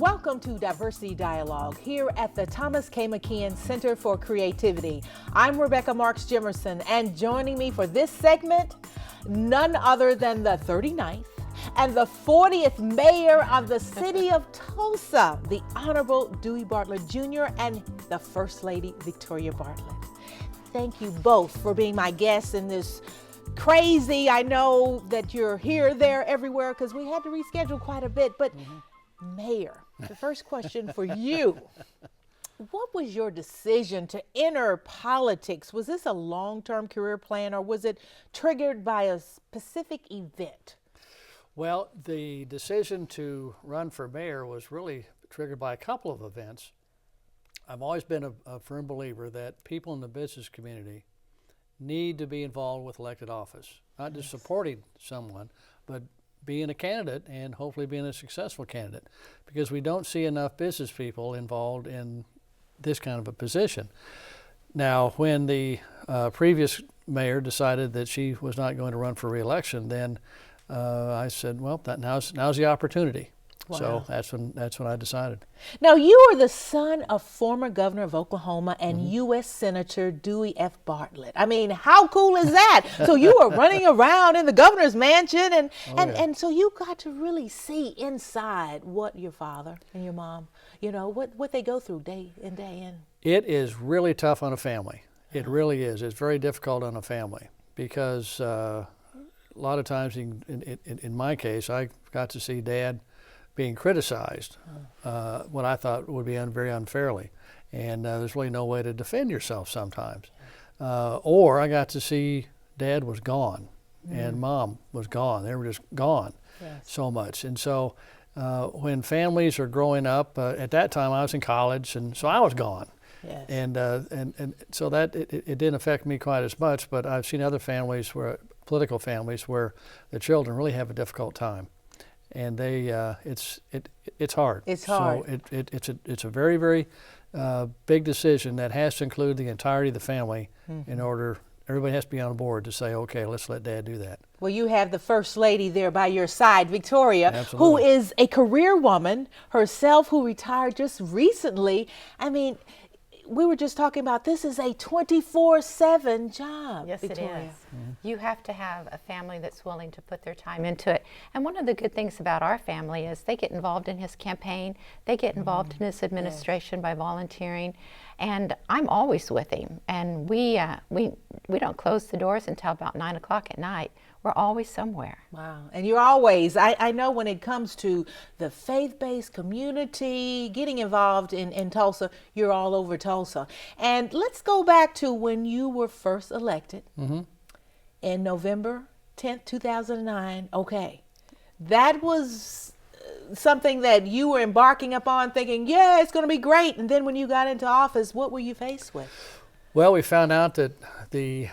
Welcome to Diversity Dialogue here at the Thomas K. McKeon Center for Creativity. I'm Rebecca Marks Jimerson, and joining me for this segment, none other than the 39th and the 40th mayor of the city of Tulsa, the Honorable Dewey Bartlett Jr. and the First Lady Victoria Bartlett. Thank you both for being my guests in this crazy, I know that you're here, there, everywhere, because we had to reschedule quite a bit, but Mayor, the first question for you. What was your decision to enter politics? Was this a long-term career plan or was it triggered by a specific event? Well, the decision to run for mayor was really triggered by a couple of events. I've always been a firm believer that people in the business community need to be involved with elected office, not just supporting someone, but being a candidate and hopefully being a successful candidate, because we don't see enough business people involved in this kind of a position. Now, when the previous mayor decided that she was not going to run for re-election, then I said, well, now's the opportunity. Wow. So that's when I decided. Now, you are the son of former governor of Oklahoma and U.S. Senator Dewey F. Bartlett. I mean, how cool is that? So you were running around in the governor's mansion, and so you got to really see inside what your father and your mom, you know, what they go through day in, day in. It is really tough on a family. It really is. It's very difficult on a family because a lot of times, in my case, I got to see Dad being criticized, what I thought would be very unfairly. And there's really no way to defend yourself sometimes. Or I got to see Dad was gone and Mom was gone. They were just gone so much. And so when families are growing up, at that time I was in college, and so I was gone. Yes. And so that it didn't affect me quite as much, but I've seen other families, political families, where the children really have a difficult time. And it's hard. It's hard. So it's a very, very big decision that has to include the entirety of the family in order. Everybody has to be on board to say, okay, let's let Dad do that. Well, you have the First Lady there by your side, Victoria, Absolutely. Who is a career woman herself, who retired just recently. I mean, we were just talking about this is a 24/7 job. Yes, Victoria. it is. You have to have a family that's willing to put their time into it. And one of the good things about our family is they get involved in his campaign. They get involved in his administration by volunteering. And I'm always with him. And we don't close the doors until about 9 o'clock at night. We're always somewhere. Wow. And you're always, I know when it comes to the faith-based community, getting involved in Tulsa, you're all over Tulsa. And let's go back to when you were first elected in November 10th, 2009. Okay. That was something that you were embarking upon thinking, yeah, it's going to be great. And then when you got into office, what were you faced with? Well, we found out that the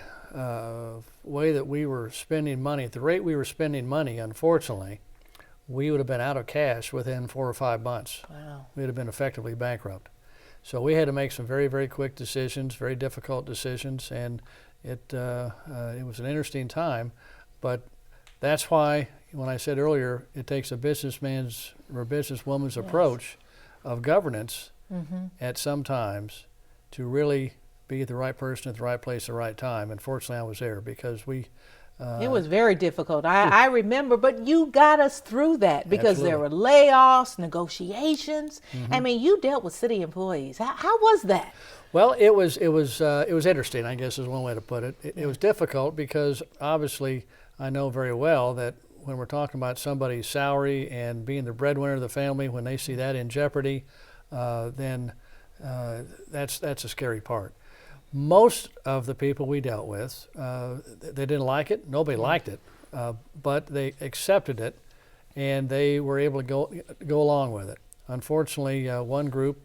way that we were spending money, at the rate we were spending money, unfortunately, we would have been out of cash within 4 or 5 months. Wow. We would have been effectively bankrupt. So we had to make some very, very quick decisions, very difficult decisions, and it was an interesting time. But that's why, when I said earlier, it takes a businessman's or a businesswoman's approach of governance at some times to really be the right person at the right place at the right time. And fortunately, I was there because it was very difficult. I remember, but you got us through that because Absolutely. there were layoffs, negotiations. I mean, you dealt with city employees. How was that? Well, it was interesting, I guess is one way to put it. It was difficult because obviously I know very well that when we're talking about somebody's salary and being the breadwinner of the family, when they see that in jeopardy, then that's a scary part. Most of the people we dealt with, they didn't like it. Nobody liked it, but they accepted it, and they were able to go along with it. Unfortunately, one group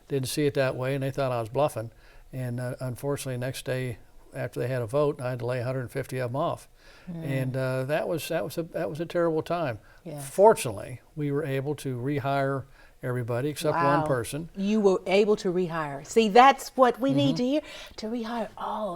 didn't see it that way, and they thought I was bluffing. And unfortunately, next day after they had a vote, I had to lay 150 of them off, and that was a terrible time. Yeah. Fortunately, we were able to rehire everybody except Wow. one person. You were able to rehire. See, that's what we need to hear, to rehire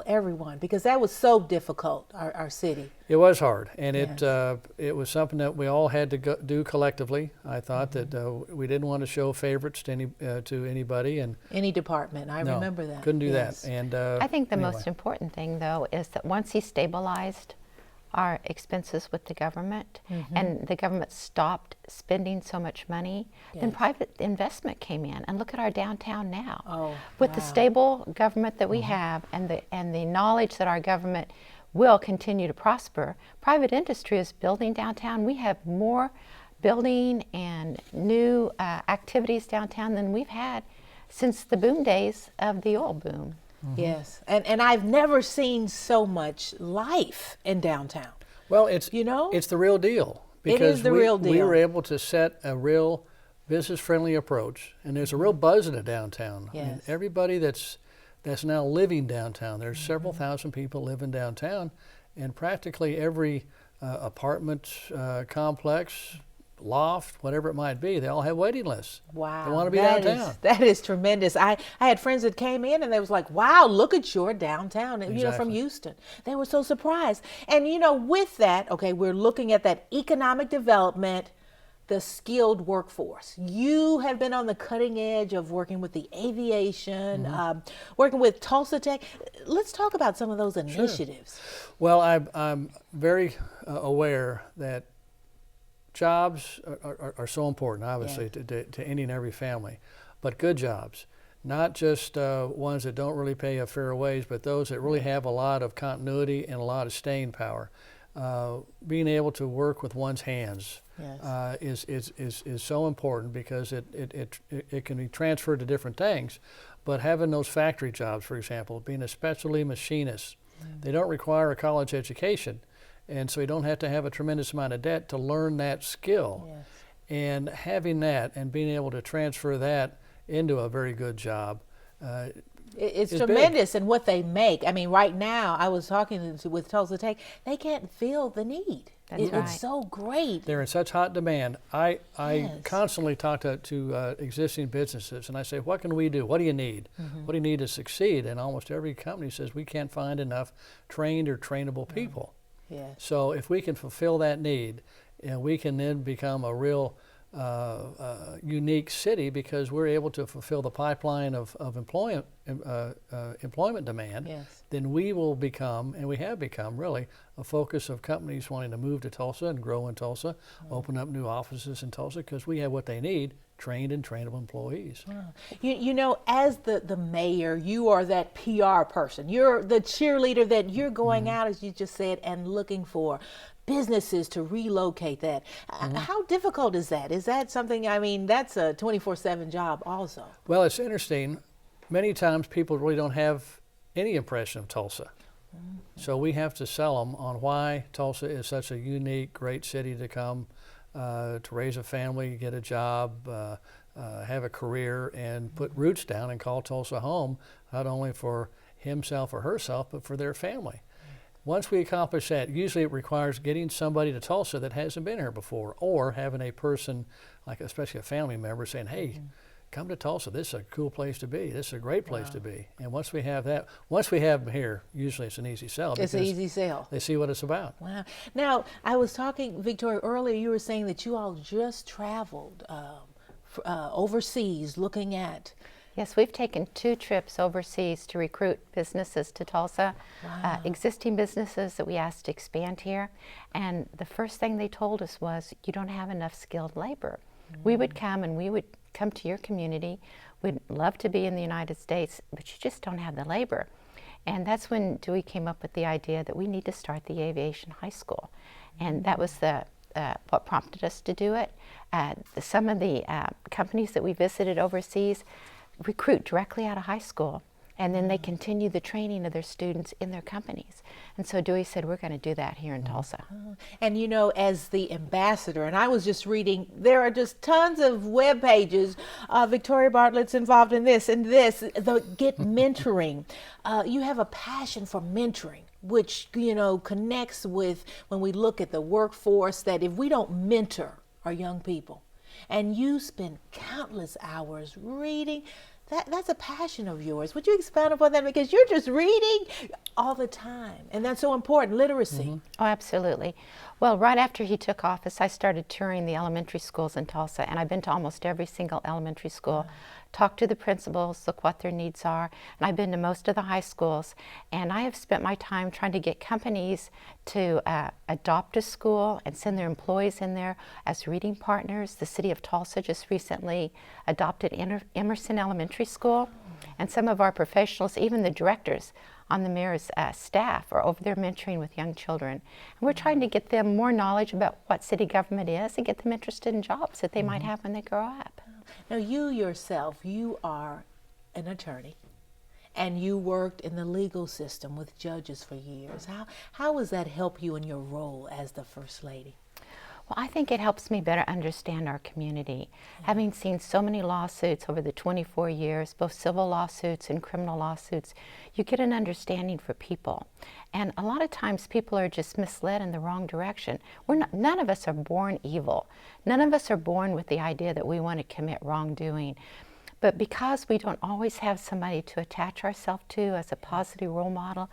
everyone, because that was so difficult, our city. It was hard, and Yes. it was something that we all had to do collectively. I thought that we didn't want to show favorites to anybody, and Any department, I no, remember that. couldn't do Yes. that. And I think the anyway. most important thing, though, is that once he stabilized our expenses with the government and the government stopped spending so much money, then Yes. private investment came in. And look at our downtown now. Oh, With the wow. stable government that we have and the knowledge that our government will continue to prosper, private industry is building downtown. We have more building and new activities downtown than we've had since the boom days of the oil boom. Yes, and I've never seen so much life in downtown. Well, it's know? it's the real deal, It is the we, real we deal. were able to set a real business-friendly approach, and there's a real buzz in it downtown. I mean, Yes. everybody that's now living downtown, there's several thousand people living downtown, and practically every apartment complex, loft, whatever it might be, they all have waiting lists. Wow, They want to be that downtown. that is tremendous. I had friends that came in and they was like, "Wow, look at your downtown," and, you know, from Exactly. Houston. They were so surprised. And you know, with that, okay, we're looking at that economic development, the skilled workforce. You have been on the cutting edge of working with the aviation, working with Tulsa Tech. Let's talk about some of those initiatives. Well, I'm very aware that jobs are so important, obviously, to any and every family, but good jobs, not just ones that don't really pay a fair wage, but those that really have a lot of continuity and a lot of staying power. Being able to work with one's hands Yes. is so important, because it can be transferred to different things, but having those factory jobs, for example, being a specialty machinist, they don't require a college education. And so you don't have to have a tremendous amount of debt to learn that skill. Yes. And having that and being able to transfer that into a very good job, It's is big. tremendous in what they make. I mean, right now, I was talking with Tulsa Tech. They can't feel the need. That's right. It's so great. they're in such hot demand. I Yes. constantly talk to existing businesses, and I say, what can we do? What do you need? What do you need to succeed? And almost every company says, we can't find enough trained or trainable people. Yes. So if we can fulfill that need, and we can then become a real unique city, because we're able to fulfill the pipeline of employment demand, Yes. then we will become, and we have become really, a focus of companies wanting to move to Tulsa and grow in Tulsa, open up new offices in Tulsa, because we have what they need, trained and trainable employees. You know, as the mayor, you are that PR person. You're the cheerleader that you're going out, as you just said, and looking for businesses to relocate that. How difficult is that? Is that something, I mean, that's a 24/7 job also. Well, it's interesting. Many times people really don't have any impression of Tulsa. So we have to sell them on why Tulsa is such a unique, great city to come to raise a family, get a job, have a career, and put roots down and call Tulsa home, not only for himself or herself, but for their family. Once we accomplish that, usually it requires getting somebody to Tulsa that hasn't been here before, or having a person, like especially a family member, saying, hey, come to Tulsa. This is a cool place to be. This is a great place to be. And once we have that, once we have them here, usually it's an easy sell. It's an because easy sell. They see what it's about. Wow. Now, I was talking, Victoria, earlier, you were saying that you all just traveled overseas looking at. Yes, we've taken 2 trips overseas to recruit businesses to Tulsa, existing businesses that we asked to expand here. And the first thing they told us was, you don't have enough skilled labor. We would come and we would come to your community. We'd love to be in the United States, but you just don't have the labor. And that's when Dewey came up with the idea that we need to start the aviation high school. And that was what prompted us to do it. Some of the companies that we visited overseas recruit directly out of high school, and then they continue the training of their students in their companies. And so Dewey said, we're going to do that here in Tulsa. And you know, as the ambassador, and I was just reading, there are just tons of web pages. Victoria Bartlett's involved in this and this, the Get Mentoring. You have a passion for mentoring, which, you know, connects with when we look at the workforce, that if we don't mentor our young people, and you spend countless hours reading. That's a passion of yours. Would you expound upon that? Because you're just reading all the time, and that's so important, literacy. Oh, absolutely. Well, right after he took office, I started touring the elementary schools in Tulsa, and I've been to almost every single elementary school, talked to the principals, look what their needs are, and I've been to most of the high schools, and I have spent my time trying to get companies to adopt a school and send their employees in there as reading partners. The city of Tulsa just recently adopted Emerson Elementary School, and some of our professionals, even the directors on the mayor's staff, are over there mentoring with young children. And we're trying to get them more knowledge about what city government is and get them interested in jobs that they might have when they grow up. Now, you yourself, you are an attorney, and you worked in the legal system with judges for years. How does that help you in your role as the First Lady? Well, I think it helps me better understand our community. Having seen so many lawsuits over the 24 years, both civil lawsuits and criminal lawsuits, you get an understanding for people. And a lot of times people are just misled in the wrong direction. None of us are born evil. None of us are born with the idea that we want to commit wrongdoing. But because we don't always have somebody to attach ourselves to as a positive role model,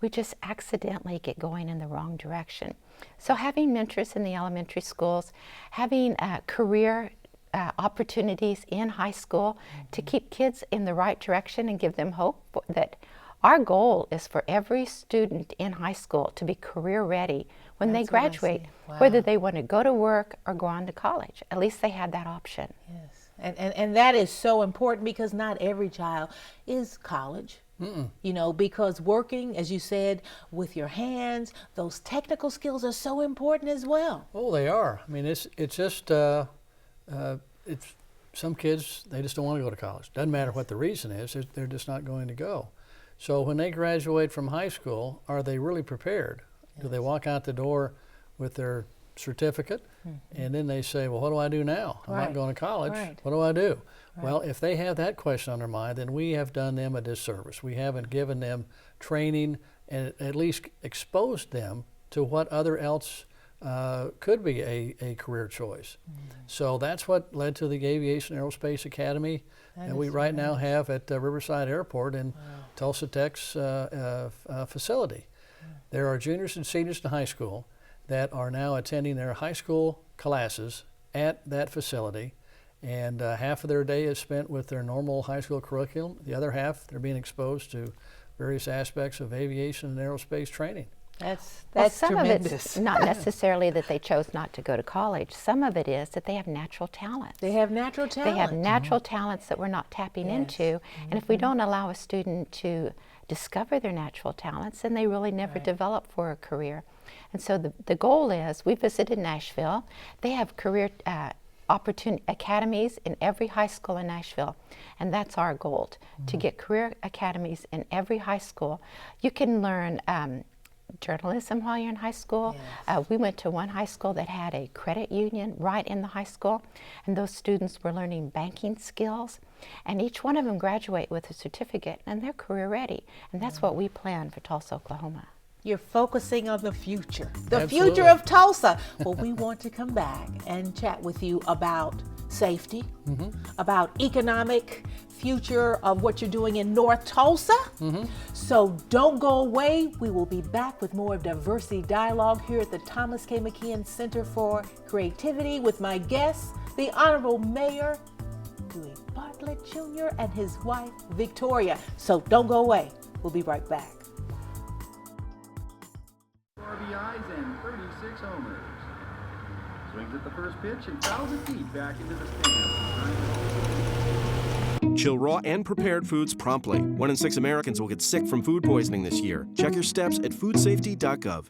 we just accidentally get going in the wrong direction. So having mentors in the elementary schools, having career opportunities in high school to keep kids in the right direction and give them hope that our goal is for every student in high school to be career ready when they graduate, whether they want to go to work or go on to college. At least they have that option. Yes, and that is so important because not every child is college. You know, because working, as you said, with your hands, those technical skills are so important as well. Oh, they are. I mean, it's just it's some kids, they just don't want to go to college. Doesn't matter what the reason is, they're just not going to go. So when they graduate from high school, are they really prepared? Do they walk out the door with their certificate and then they say, well, what do I do now? I'm not going to college. What do I do? Well, if they have that question on their mind, then we have done them a disservice. We haven't given them training and at least exposed them to what other else could be a career choice. So that's what led to the Aviation Aerospace Academy that we right now have at Riverside Airport in Tulsa Tech's facility. There are juniors and seniors in high school that are now attending their high school classes at that facility, and half of their day is spent with their normal high school curriculum. The other half, they're being exposed to various aspects of aviation and aerospace training. That's some tremendous. of it's not necessarily that they chose not to go to college. Some of it is that they have natural talents. They have natural talent. They have natural talents that we're not tapping into. And if we don't allow a student to discover their natural talents, then they really never develop for a career. And so the goal is, we visited Nashville. They have career opportunity academies in every high school in Nashville, and that's our goal, to get career academies in every high school. You can learn journalism while you're in high school. We went to one high school that had a credit union right in the high school, and those students were learning banking skills, and each one of them graduate with a certificate and they're career ready, and that's what we plan for Tulsa, Oklahoma. You're focusing on the future, the Absolutely. future of Tulsa. Well, we want to come back and chat with you about safety, about economic future of what you're doing in North Tulsa. So don't go away. We will be back with more of Diversity Dialogue here at the Thomas K. McKeon Center for Creativity with my guests, the Honorable Mayor Dewey Bartlett Jr. and his wife, Victoria. So don't go away. We'll be right back. RBIs and 36 homers. Swings at the first pitch and fouls it deep back into the stands. Chill raw and prepared foods promptly. 1 in 6 Americans will get sick from food poisoning this year. Check your steps at foodsafety.gov.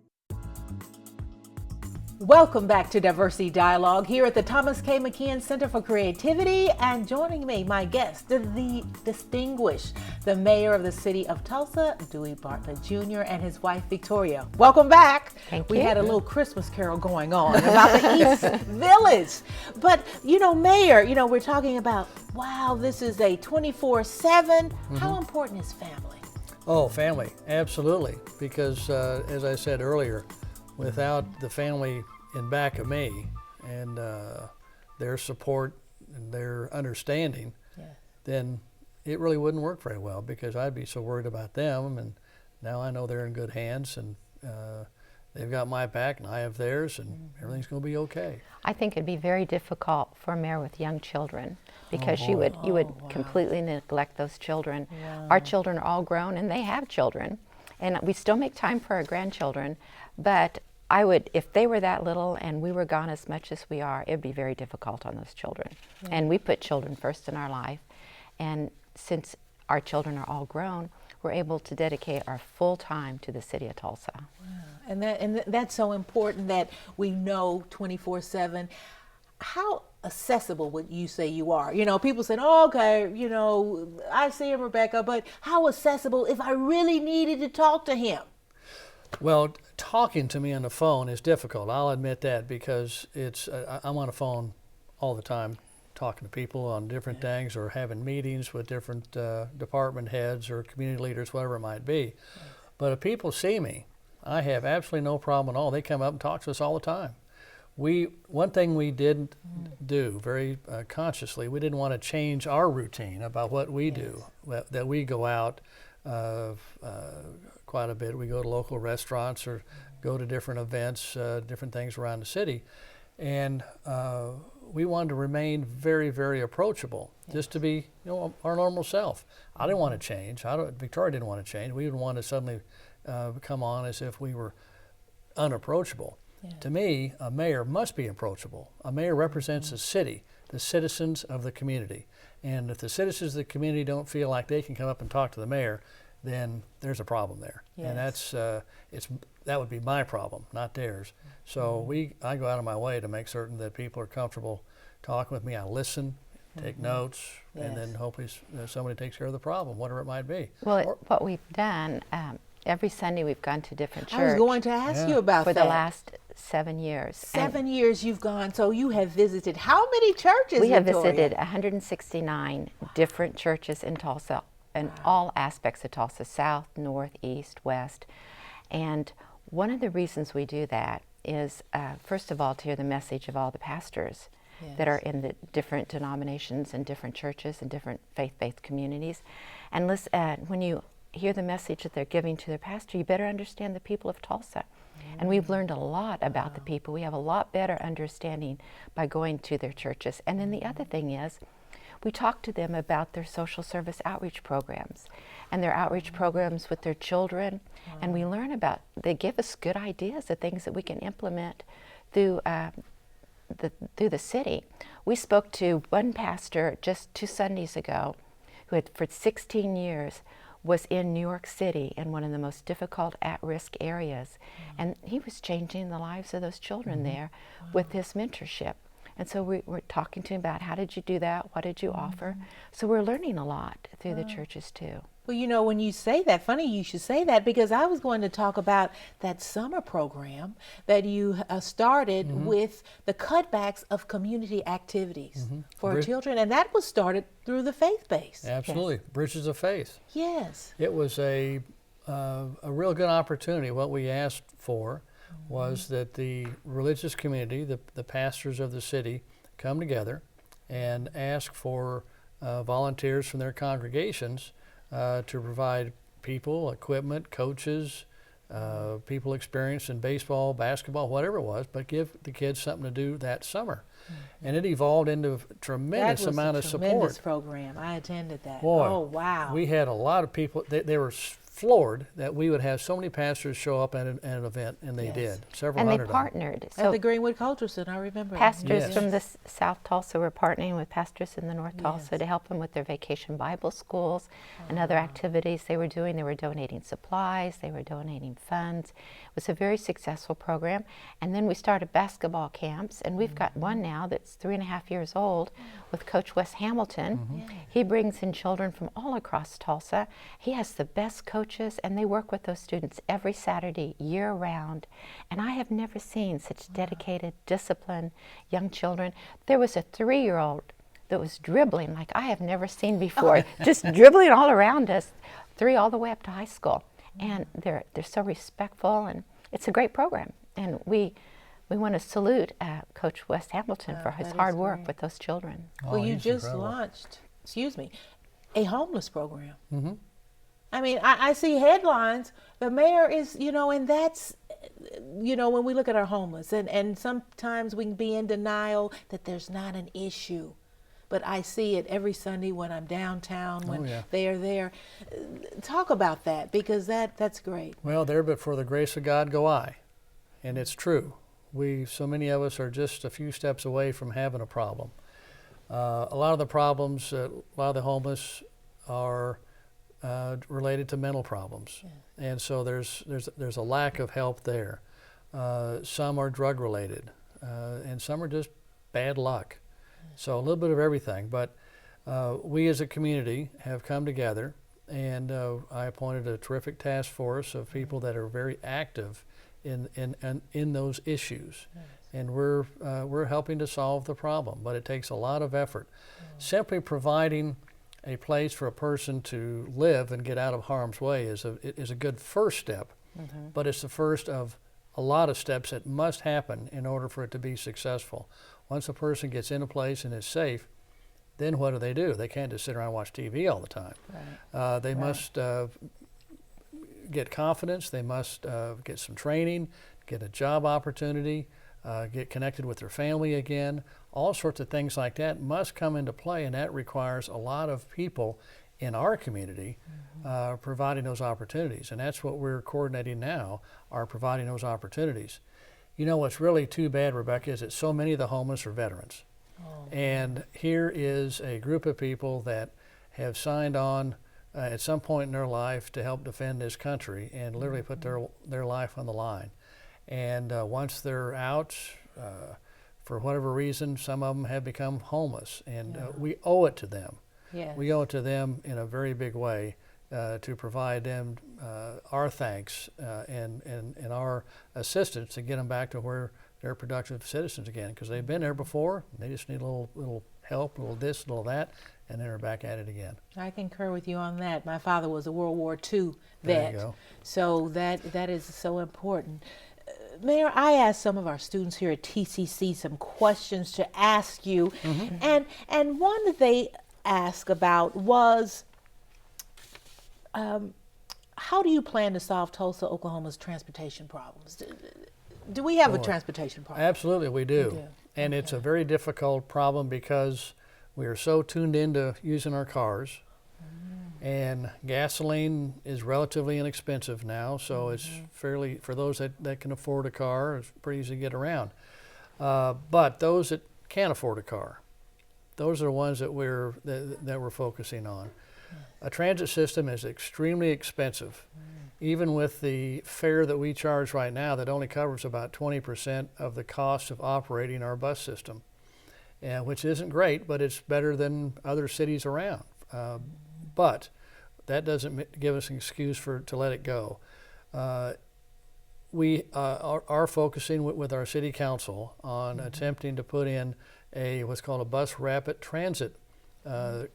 Welcome back to Diversity Dialogue here at the Thomas K. McKeon Center for Creativity, and joining me, my guest, the distinguished, the mayor of the city of Tulsa, Dewey Bartlett Jr. and his wife, Victoria. Welcome back. Thank We you. had a little Christmas carol going on about the East Village. But, you know, Mayor, you know, we're talking about, wow, this is a 24/7. How important is family? Oh, family, absolutely. Because as I said earlier, without the family in back of me and their support and their understanding, Yeah. then it really wouldn't work very well, because I'd be so worried about them, and now I know they're in good hands, and they've got my back and I have theirs, and everything's going to be okay. I think it'd be very difficult for a mayor with young children, because boy. you would completely neglect those children. Our children are all grown and they have children, and we still make time for our grandchildren, but I would, if they were that little and we were gone as much as we are, it'd be very difficult on those children. And we put children first in our life, and since our children are all grown, we're able to dedicate our full time to the city of Tulsa. And that's so important, that we know 24/7. How accessible would you say you are? You know, people said, oh, okay, you know, I see him, Rebecca, but how accessible if I really needed to talk to him? Well, talking to me on the phone is difficult. I'll admit that, because I'm on the phone all the time, talking to people on different things, or having meetings with different department heads or community leaders, whatever it might be. But if people see me, I have absolutely no problem at all. They come up and talk to us all the time. One thing we didn't do very consciously, we didn't want to change our routine about what we do, that we go out quite a bit. We go to local restaurants or go to different events, different things around the city. And we wanted to remain very, very approachable, just to be, our normal self. I didn't want to change. Victoria didn't want to change. We didn't want to suddenly come on as if we were unapproachable. Yeah. To me, a mayor must be approachable. A mayor represents the city, the citizens of the community. And if the citizens of the community don't feel like they can come up and talk to the mayor, then there's a problem there. Yes. And that would be my problem, not theirs. So I go out of my way to make certain that people are comfortable talking with me. I listen, take notes, and then hopefully somebody takes care of the problem, whatever it might be. Well, what we've done, every Sunday we've gone to different church. I was going to ask you about for that. the last 7 years. 7 years you've gone, so you have visited how many churches? We have Victoria? visited 169 different churches in Tulsa, in all aspects of Tulsa, south, north, east, west. And one of the reasons we do that is, first of all, to hear the message of all the pastors that are in the different denominations and different churches and different faith-based communities. And listen, when you hear the message that they're giving to their pastor, you better understand the people of Tulsa. And we've learned a lot about the people. We have a lot better understanding by going to their churches. And then the other thing is, we talk to them about their social service outreach programs and their outreach programs with their children. And we learn about, they give us good ideas of things that we can implement through the city. We spoke to one pastor just 2 Sundays ago who had, for 16 years, was in New York City in one of the most difficult at-risk areas. And he was changing the lives of those children there with his mentorship. And so we're talking to him about, how did you do that? What did you offer? So we're learning a lot through the churches too. Well, when you say that, funny you should say that, because I was going to talk about that summer program that you started with the cutbacks of community activities for children, and that was started through the faith base. Absolutely. Yes. Bridges of Faith. Yes. It was a real good opportunity. What we asked for was that the religious community, the pastors of the city, come together and ask for volunteers from their congregations to provide people, equipment, coaches, people experienced in baseball, basketball, whatever it was, but give the kids something to do that summer. And it evolved into a tremendous amount of support. That was a tremendous program. I attended that. Boy, oh, wow. We had a lot of people. They were floored that we would have so many pastors show up at an event, and they did. Several hundred. And they partnered. At the Greenwood Culture Center, I remember. Pastors from the South Tulsa were partnering with pastors in the North Tulsa to help them with their vacation Bible schools and other activities they were doing. They were donating supplies. They were donating funds. It was a very successful program. And then we started basketball camps, and we've got one now that's 3.5 years old with Coach Wes Hamilton. He brings in children from all across Tulsa. He has the best coaches, and they work with those students every Saturday, year-round. And I have never seen such dedicated, disciplined young children. There was a 3-year-old that was dribbling like I have never seen before, just dribbling all around us, 3 all the way up to high school. And they're so respectful, and it's a great program. And we we want to salute Coach Wes Hamilton for his that hard is work great. with those children. Well, you he's just incredible. launched, a homeless program. Mm-hmm. I mean, I see headlines. The mayor is, and that's, when we look at our homeless, and sometimes we can be in denial that there's not an issue. But I see it every Sunday when I'm downtown, when yeah. they are there. Talk about that, because that's great. Well, there but for the grace of God go I. And it's true. So many of us are just a few steps away from having a problem. A lot of the problems, a lot of the homeless are related to mental problems. Yeah. And so there's a lack of help there. Some are drug related, and some are just bad luck. So a little bit of everything, but we as a community have come together, and I appointed a terrific task force of people that are very active in those issues, and we're helping to solve the problem. But it takes a lot of effort. Simply providing a place for a person to live and get out of harm's way is a good first step, but it's the first of a lot of steps that must happen in order for it to be successful. Once a person gets in a place and is safe, then what do? They can't just sit around and watch TV all the time. Right. They must get confidence. They must get some training, get a job opportunity, get connected with their family again. All sorts of things like that must come into play, and that requires a lot of people in our community providing those opportunities. And that's what we're coordinating now, are providing those opportunities. You know what's really too bad, Rebecca, is that so many of the homeless are veterans. And here is a group of people that have signed on at some point in their life to help defend this country and literally put their life on the line. And once they're out, for whatever reason, some of them have become homeless, and we owe it to them. Yes. We owe it to them in a very big way to provide them our thanks and our assistance to get them back to where they're productive citizens again, because they've been there before. They just need a little help, a little this, a little that, and then they're back at it again. I concur with you on that. My father was a World War II There vet, you go. so that is so important. Mayor, I asked some of our students here at TCC some questions to ask you, and one that they asked about was, how do you plan to solve Tulsa, Oklahoma's transportation problems? Do we have a transportation problem? Absolutely, we do. We do. And it's a very difficult problem because we are so tuned into using our cars, and gasoline is relatively inexpensive now, so it's fairly, for those that can afford a car, it's pretty easy to get around. But those that can't afford a car, those are the ones that we're focusing on. A transit system is extremely expensive. Even with the fare that we charge right now, that only covers about 20% of the cost of operating our bus system, which isn't great, but it's better than other cities around. But that doesn't give us an excuse to let it go. We are focusing with our city council on attempting to put in what's called a bus rapid transit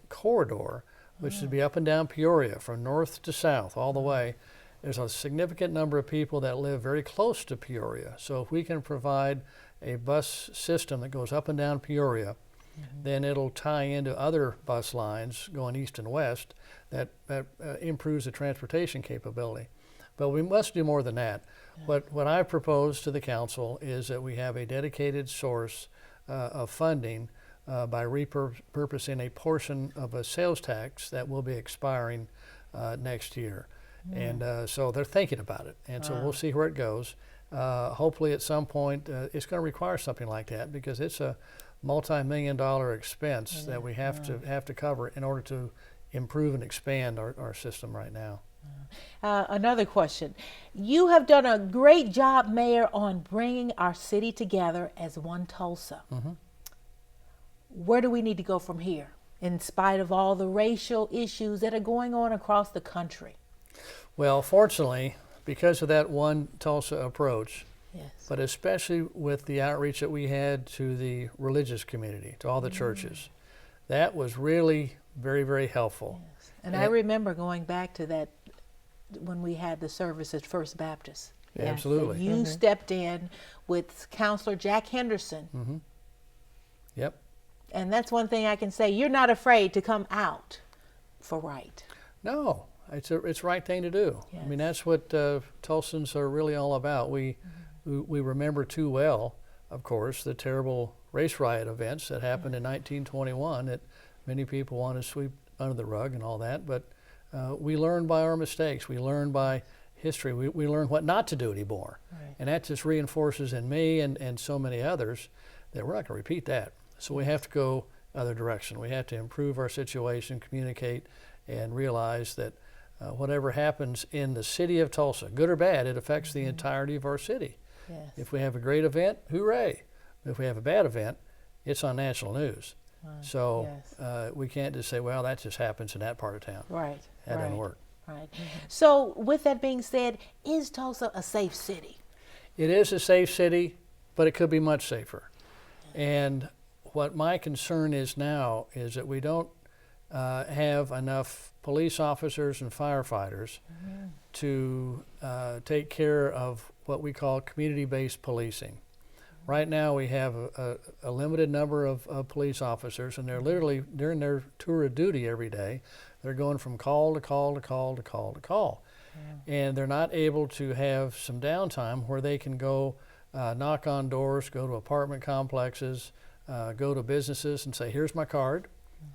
corridor, which would be up and down Peoria from north to south all the way. There's a significant number of people that live very close to Peoria. So if we can provide a bus system that goes up and down Peoria, then it'll tie into other bus lines going east and west that improves the transportation capability. But we must do more than that. What I propose to the council is that we have a dedicated source of funding by repurposing a portion of a sales tax that will be expiring next year. And so they're thinking about it. And so we'll see where it goes. Hopefully at some point it's going to require something like that, because it's a multi-million-dollar expense that we have to cover in order to improve and expand our system right now. Another question. You have done a great job, Mayor, on bringing our city together as one Tulsa. Where do we need to go from here, in spite of all the racial issues that are going on across the country? Well, fortunately, because of that one Tulsa approach, but especially with the outreach that we had to the religious community, to all the churches, that was really very, very helpful. And I remember going back to that when we had the service at First Baptist. Yes. Absolutely. You stepped in with Counselor Jack Henderson. Yep. And that's one thing I can say. You're not afraid to come out for right. No, it's the right thing to do. I mean, that's what Tulsans are really all about. We remember too well, of course, the terrible race riot events that happened in 1921 that many people want to sweep under the rug and all that. But we learn by our mistakes. We learn by history. We learn what not to do anymore. Right. And that just reinforces in me and so many others that we're not going to repeat that. So we have to go other direction. We have to improve our situation, communicate, and realize that whatever happens in the city of Tulsa, good or bad, it affects the entirety of our city. Yes. If we have a great event, hooray. If we have a bad event, it's on national news. So we can't just say, well, that just happens in that part of town. Right. That doesn't work. Right. So with that being said, is Tulsa a safe city? It is a safe city, but it could be much safer. And what my concern is now is that we don't have enough police officers and firefighters to take care of what we call community-based policing. Right now we have a limited number of police officers, and they're literally, during their tour of duty every day, they're going from call to call to call to call to call. And they're not able to have some downtime where they can go knock on doors, go to apartment complexes, go to businesses and say, here's my card.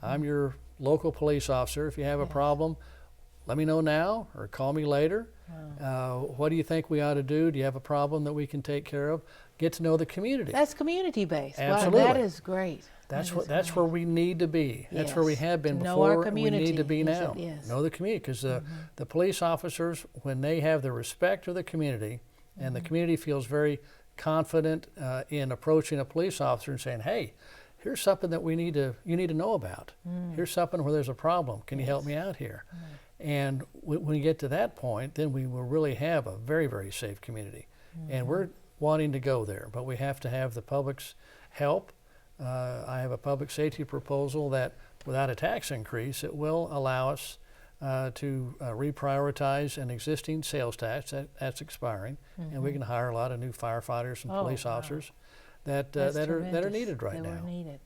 I'm your local police officer. If you have a problem, let me know now or call me later. What do you think we ought to do? Do you have a problem that we can take care of? Get to know the community. That's community-based. Absolutely. Wow, that is great. That's where we need to be. That's where we have been To know before. our community. We need to be now. Yes. Know the community, because the police officers, when they have the respect of the community, and the community feels very confident in approaching a police officer and saying, hey, here's something that you need to know about. Here's something where there's a problem. Can you help me out here? And when we get to that point, then we will really have a very, very safe community. And we're wanting to go there, but we have to have the public's help. I have a public safety proposal that without a tax increase, it will allow us to reprioritize an existing sales tax that's expiring, and we can hire a lot of new firefighters and police officers that are needed right now. Needed.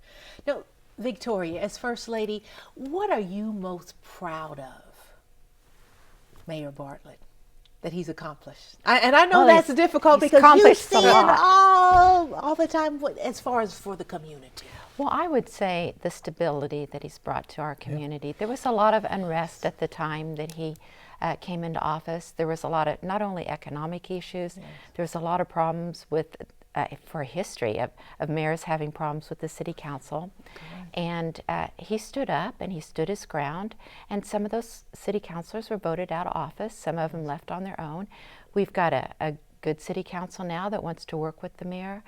Now, Victoria, as First Lady, what are you most proud of, Mayor Bartlett, that he's accomplished? And I know that's difficult because you see it all the time as far as for the community. Well, I would say the stability that he's brought to our community. There was a lot of unrest at the time that he came into office. There was a lot of not only economic issues, there was a lot of problems with, for a history of mayors having problems with the city council. And he stood up and he stood his ground, and some of those city councilors were voted out of office. Some of them left on their own. We've got a good city council now that wants to work with the mayor,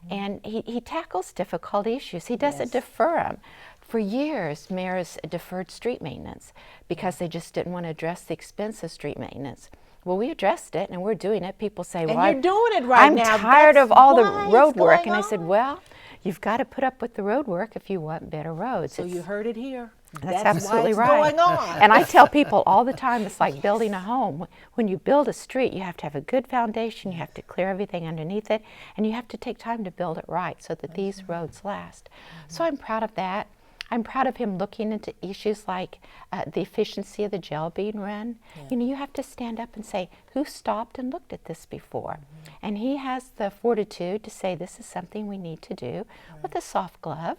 and he tackles difficult issues. He doesn't defer them. For years, mayors deferred street maintenance because they just didn't want to address the expense of street maintenance. Well, we addressed it, and we're doing it. People say, well, you're doing it right now. I'm tired of all the road work. And I said, well, you've got to put up with the road work if you want better roads. So you heard it here. That's absolutely why right. it's going on. And I tell people all the time, it's like building a home. When you build a street, you have to have a good foundation, you have to clear everything underneath it, and you have to take time to build it right so that these roads last. So I'm proud of that. I'm proud of him looking into issues like the efficiency of the jail being run. You know, you have to stand up and say, who stopped and looked at this before? And he has the fortitude to say this is something we need to do with a soft glove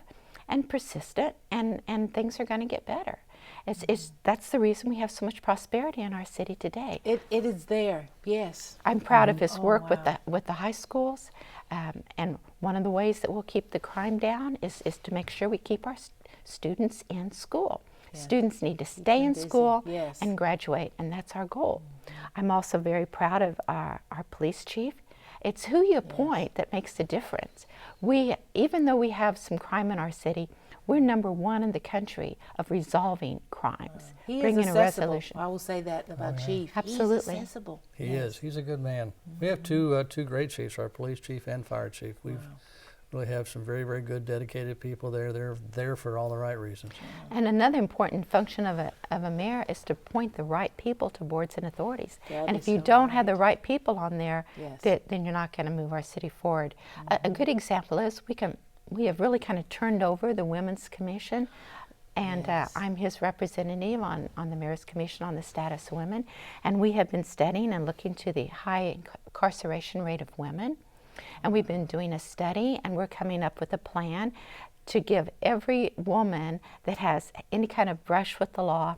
and persistent, and things are going to get better. That's the reason we have so much prosperity in our city today. It is there, yes. I'm proud of his work with the high schools, and one of the ways that we'll keep the crime down is to make sure we keep our students in school. Students need to stay in school and graduate, and that's our goal. I'm also very proud of our police chief. It's who you appoint that makes the difference. Even though we have some crime in our city, we're #1 in the country of resolving crimes, He bringing is a accessible. resolution. I will say that about Chief. Absolutely. He's accessible. He is. He's a good man. We have two great chiefs, our police chief and fire chief. really have some very, very good, dedicated people there. They're there for all the right reasons. And another important function of a mayor is to appoint the right people to boards and authorities. That And is if you so don't have the right. right people on there, Yes. then you're not going to move our city forward. A good example is we have really kind of turned over the Women's Commission. And Yes. I'm his representative on the Mayor's Commission on the Status of Women. And we have been studying and looking to the high incarceration rate of women. And we've been doing a study, and we're coming up with a plan to give every woman that has any kind of brush with the law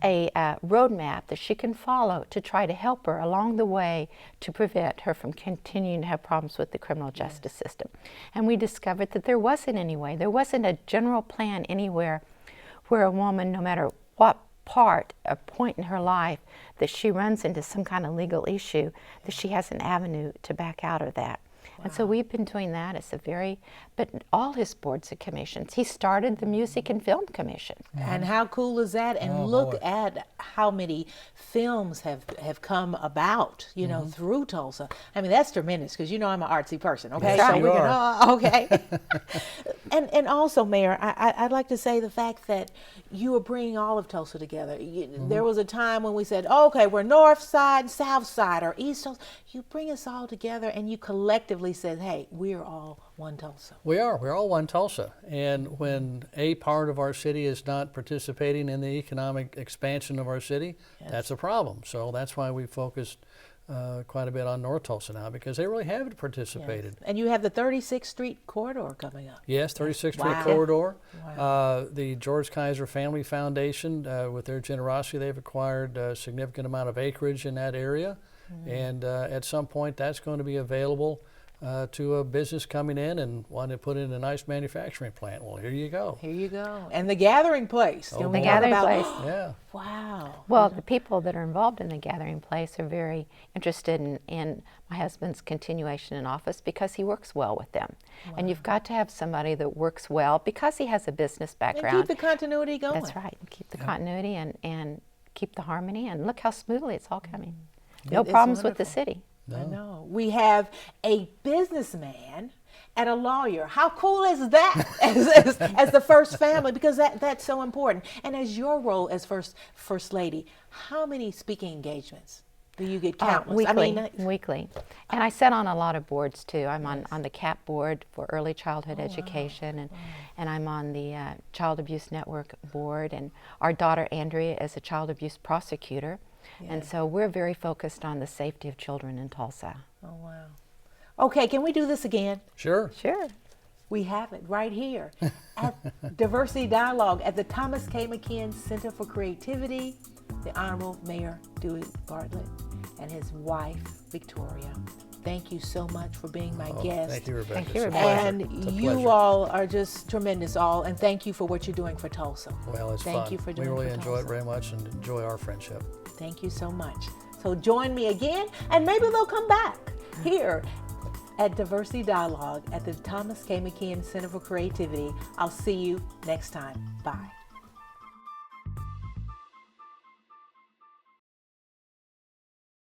a roadmap that she can follow to try to help her along the way to prevent her from continuing to have problems with the criminal justice system. And we discovered that there wasn't any way. There wasn't a general plan anywhere where a woman, no matter what part or point in her life that she runs into some kind of legal issue, that she has an avenue to back out of that. And so we've been doing that. But all his boards and commissions. He started the Music and Film Commission. And how cool is that? And Oh, look boy. at how many films have come about, you know, through Tulsa. I mean, that's tremendous because you know I'm an artsy person. Okay, Yes, so you we can. are. Okay. and also, Mayor, I'd like to say the fact that you are bringing all of Tulsa together. There was a time when we said, oh, okay, we're North Side, South Side, or East Tulsa. You bring us all together, and you collectively said, hey, we're all one Tulsa. We are. We're all one Tulsa. And when a part of our city is not participating in the economic expansion of our city, that's a problem. So that's why we focused quite a bit on North Tulsa now, because they really haven't participated. Yes. And you have the 36th Street corridor coming up. Yes, 36th Street Wow. corridor. Wow. The George Kaiser Family Foundation, with their generosity, they've acquired a significant amount of acreage in that area. And at some point, that's going to be available to a business coming in and wanting to put in a nice manufacturing plant. Well, here you go. Here you go. And the gathering place. Oh, Can boy. we The talk gathering about- place. Yeah. Wow. Well, the people that are involved in the gathering place are very interested in my husband's continuation in office because he works well with them. And you've got to have somebody that works well because he has a business And background. keep the continuity going. That's right. Keep the continuity and keep the harmony. And look how smoothly it's all coming. No It's problems with the wonderful. city. I know. We have a businessman and a lawyer. How cool is that as the first family? Because that's so important. And as your role as first lady, how many speaking engagements do you get? Countless. Weekly, weekly. And I sit on a lot of boards too. I'm on the CAP board for early childhood education, and I'm on the Child Abuse Network board, and our daughter Andrea is a child abuse prosecutor. And so we're very focused on the safety of children in Tulsa. Oh, wow. Okay, can we do this again? Sure. Sure. We have it right here at Diversity Dialogue at the Thomas K. McKeon Center for Creativity, the Honorable Mayor Dewey Bartlett and his wife, Victoria. Thank you so much for being my guest. Thank you, Rebecca. Thank you, It's a Rebecca. pleasure. And It's a you pleasure. all are just tremendous, and thank you for what you're doing for Tulsa. Well, it's Thank fun. you for doing We really for enjoy it Tulsa. very much and enjoy our friendship. Thank you so much. So join me again, and maybe they'll come back here at Diversity Dialogue at the Thomas K. McKeon Center for Creativity. I'll see you next time. Bye.